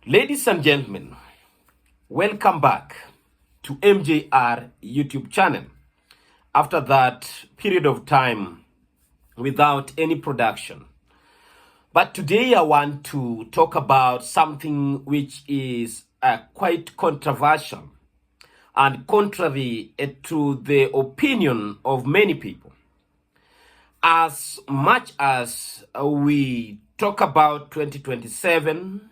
Ladies and gentlemen, welcome back to MJR YouTube channel. After that period of time without any production. But today I want to talk about something which is quite controversial and contrary to the opinion of many people. As much as we talk about 2027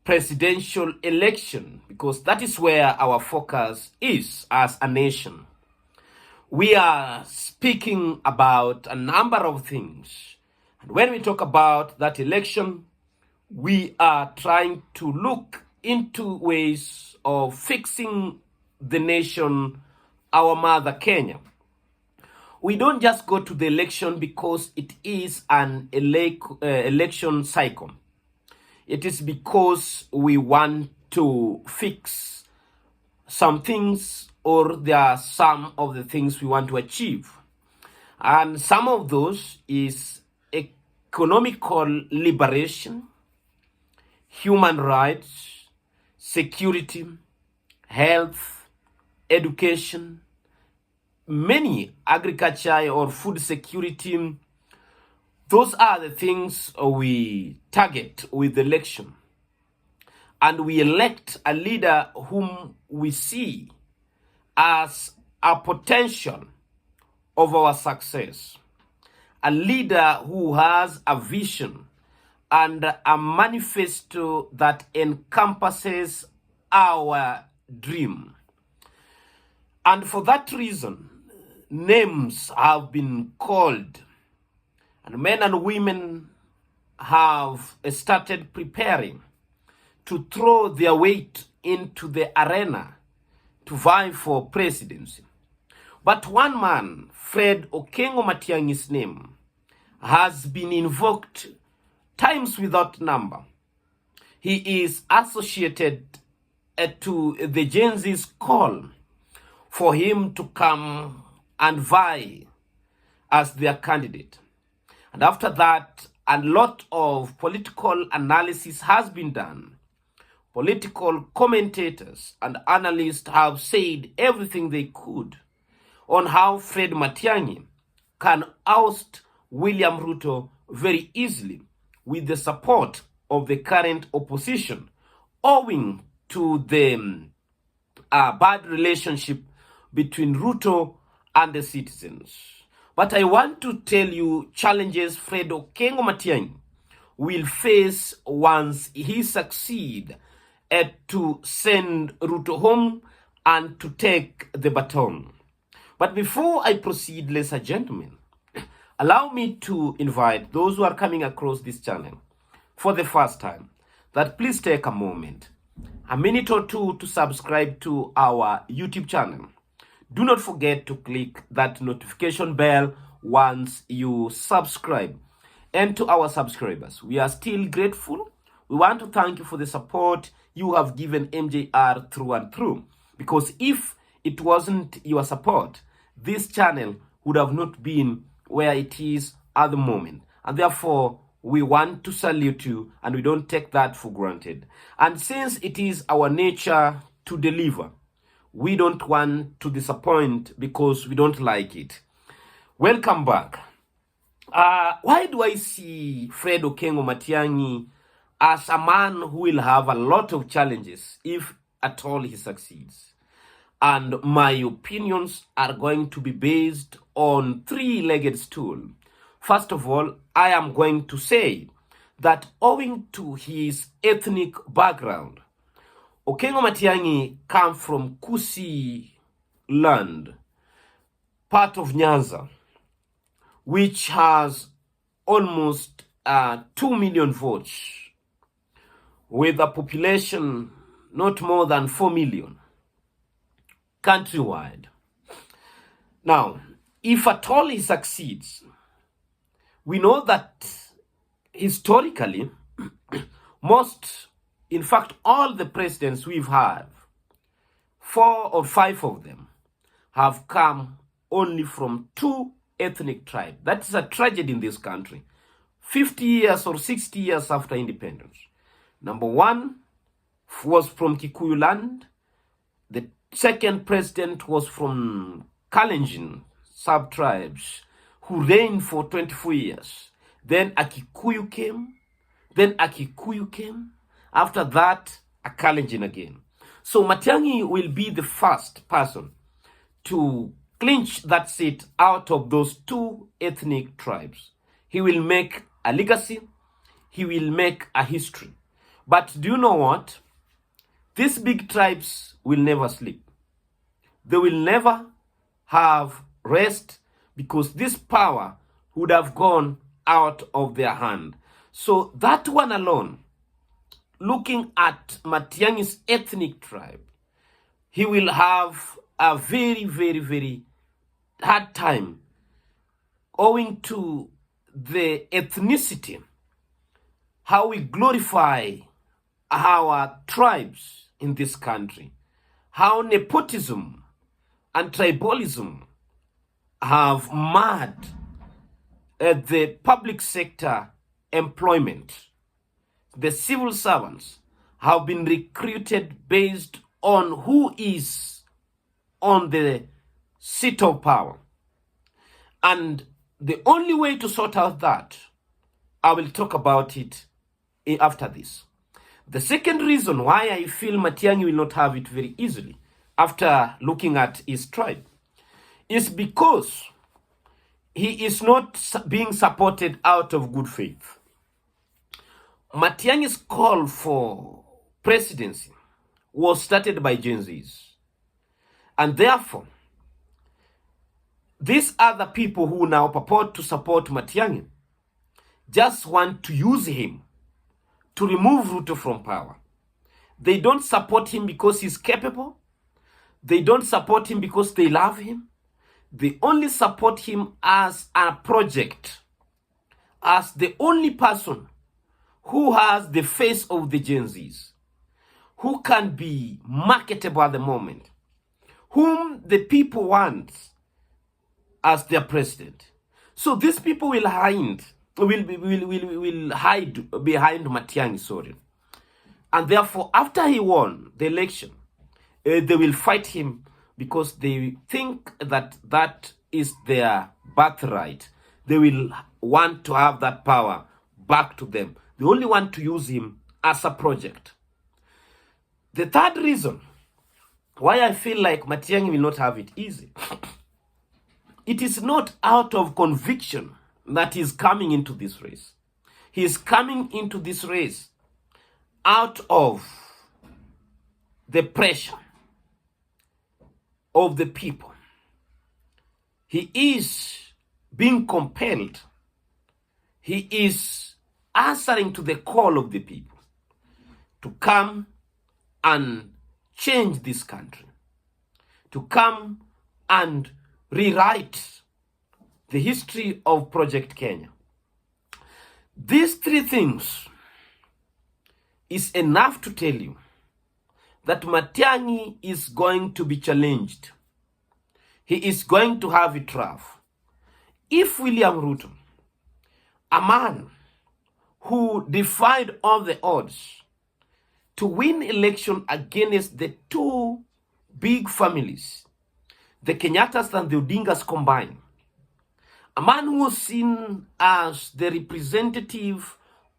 presidential election, because that is where our focus is as a nation, we are speaking about a number of things. And when we talk about that election, we are trying to look into ways of fixing the nation, our mother Kenya. We don't just go to the election because it is an election cycle. It is because we want to fix some things, or there are some of the things we want to achieve. And some of those is economical liberation, human rights, security, health, education, many agriculture or food security. Those are the things we target with the election. And we elect a leader whom we see as a potential of our success. A leader who has a vision and a manifesto that encompasses our dream. And for that reason, names have been called, and men and women have started preparing to throw their weight into the arena to vie for presidency. But one man, Fred Matiangi's name, has been invoked times without number. He is associated to the Gen Z's call for him to come and vie as their candidate. And after that, a lot of political analysis has been done. Political commentators and analysts have said everything they could on how Fred Matiangi can oust William Ruto very easily with the support of the current opposition, owing to the bad relationship between Ruto and the citizens. But I want to tell you challenges Fred Matiangi will face once he succeeds to send Ruto home and to take the baton. But before I proceed, ladies and gentlemen, allow me to invite those who are coming across this channel for the first time that please take a moment, a minute or two, to subscribe to our YouTube channel. Do not forget to click that notification bell once you subscribe. And to our subscribers, we are still grateful. We want to thank you for the support you have given MJR through and through. Because if it wasn't your support, this channel would have not been where it is at the moment. And therefore, we want to salute you, and we don't take that for granted. And since it is our nature to deliver, we don't want to disappoint because we don't like it. Welcome back. Why do I see Fred Matiangi as a man who will have a lot of challenges if at all he succeeds? And my opinions are going to be based on three-legged stool. First of all, I am going to say that owing to his ethnic background, Matiangi comes from Kusi land, part of Nyanza, which has almost 2 million votes, with a population not more than 4 million countrywide. Now, if at all he succeeds, we know that historically, in fact, all the presidents we've had, 4 or 5 of them, have come only from 2 ethnic tribes. That is a tragedy in this country. 50 years or 60 years after independence, Number one was from Kikuyu land. The second president was from Kalenjin sub-tribes who reigned for 24 years. Then a Kikuyu came. After that, a Kalenjin again. So Matiangi will be the first person to clinch that seat out of those two ethnic tribes. He will make a legacy. He will make a history. But do you know what? These big tribes will never sleep. They will never have rest because this power would have gone out of their hand. So that one alone, looking at Matiangi's ethnic tribe, he will have a very, very, very hard time owing to the ethnicity, how we glorify our tribes in this country, how nepotism and tribalism have marred the public sector employment. The civil servants have been recruited based on who is on the seat of power. And the only way to sort out that, I will talk about it after this. The second reason why I feel Matiangi will not have it very easily after looking at his tribe is because he is not being supported out of good faith. Matiangi's call for presidency was started by Gen Zs. And therefore, these other people who now purport to support Matiangi just want to use him to remove Ruto from power. They don't support him because he's capable. They don't support him because they love him. They only support him as a project, as the only person who has the face of the Gen Zs, who can be marketable at the moment, whom the people want as their president. So these people will hide behind Matiangi, sorry. And therefore, after he won the election, they will fight him because they think that that is their birthright. They will want to have that power back to them. They only want to use him as a project. The third reason why I feel like Matiangi will not have it easy, it is not out of conviction that he's coming into this race. He is coming into this race out of the pressure of the people. He is being compelled. He is answering to the call of the people to come and change this country, to come and rewrite the history of Project Kenya. These three things is enough to tell you that Matiangi is going to be challenged. He is going to have it rough. If William Ruto, a man who defied all the odds to win election against the two big families, the Kenyattas and the Odingas combined, a man who was seen as the representative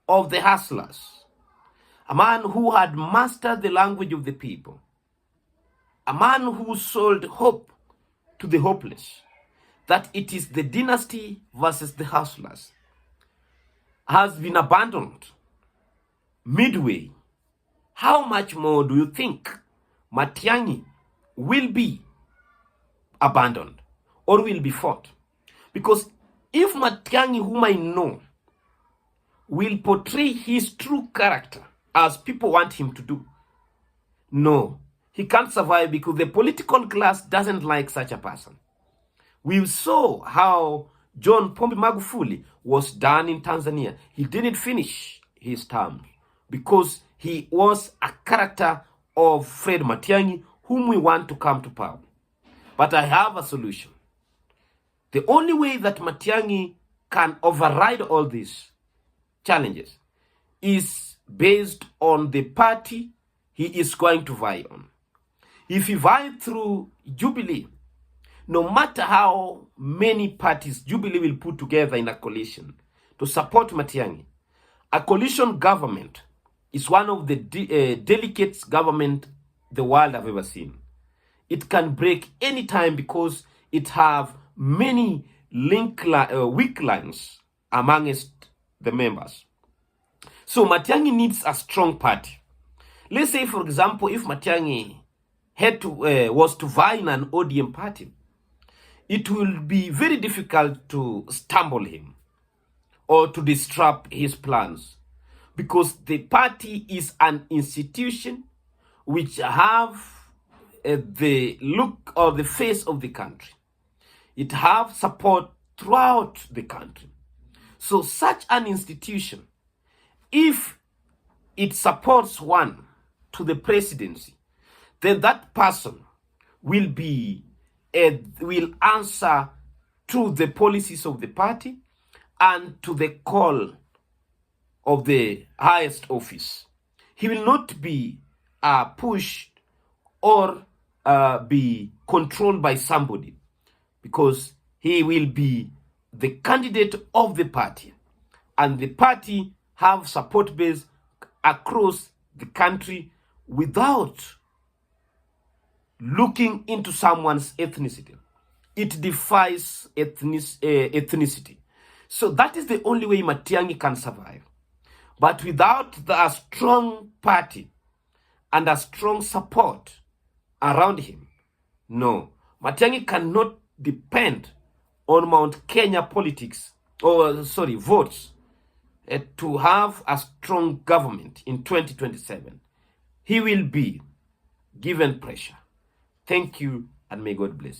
of the hustlers, a man who had mastered the language of the people, a man who sold hope to the hopeless, that it is the dynasty versus the hustlers, has been abandoned midway. How much more do you think Matiangi will be abandoned or will be fought? Because if Matiangi, whom I know, will portray his true character as people want him to do, no, he can't survive because the political class doesn't like such a person. We saw how John Pombe Magufuli was done in Tanzania. He didn't finish his term because he was a character of Fred Matiangi, whom we want to come to power. But I have a solution. The only way that Matiangi can override all these challenges is based on the party he is going to vie on. If he vies through Jubilee, no matter how many parties Jubilee will put together in a coalition to support Matiangi, a coalition government is one of the delicate government the world have ever seen. It can break any time because it have many weak lines amongst the members. So Matiangi needs a strong party. Let's say, for example, if Matiangi was to vie in an ODM party, it will be very difficult to stumble him or to disrupt his plans, because the party is an institution which have the look or the face of the country. It have support throughout the country. So such an institution, if it supports one to the presidency, then that person will answer to the policies of the party and to the call of the highest office. He will not be pushed or be controlled by somebody, because he will be the candidate of the party, and the party have support base across the country without looking into someone's ethnicity. It defies ethnicity. So that is the only way Matiangi can survive. But without a strong party and a strong support around him, no. Matiangi cannot depend on Mount Kenya politics, votes, to have a strong government in 2027. He will be given pressure. Thank you, and may God bless.